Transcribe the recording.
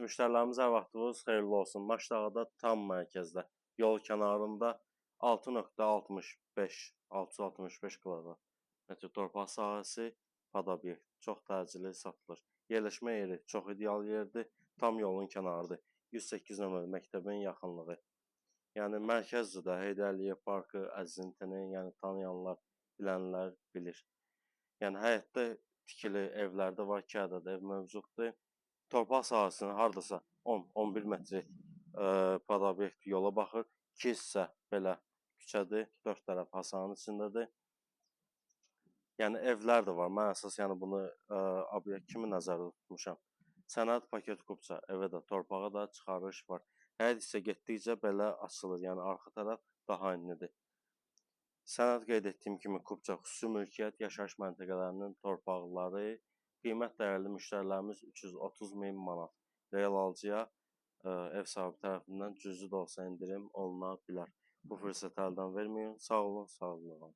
müştərilərimiz hər vaxtınız xeyirli olsun. Maçdağda tam mərkəzdə, yol kənarında 6.65 kvadrat metr torpaq sahəsi pod-obyekt çox təcili satılır. Yerləşmə yeri çox ideal yerdir. Tam yolun kənarıdır. 108 nömrəli məktəbin yaxınlığı. Yəni mərkəzdə Heydər Əliyev parkı, əzintini, yəni tanıyanlar, bilənlər bilir. Yəni həyətdə tikili evlərdə var, 2 ədəd ev mövcuddur. Torpaq sahəsinin hardasa 10-11 metri pod-obyekt yola baxır. 2 hissə belə küçədir, 4 tərəf hasanın içindədir. Yəni evlər də var. Mən əsas bunu obyekt kimi nəzərdə tutmuşam. Sənəd, paket, kupça, evə də, torpağa da çıxarış var. Hər hissə getdikcə belə açılır. Yəni arxa tərəf daha enlidir. Sənəd qeyd etdiyim kimi kupça xüsusi mülkiyyət yaşayış məntəqələrinin torpaqları, qiymət dəyərli müştərilərimiz 330.000 manat. Real alıcıya ev sahibi tərəfindən cüzi də olsa endirim oluna bilər. Bu fürsəti əldən verməyin. Sağ olun, sağ olun.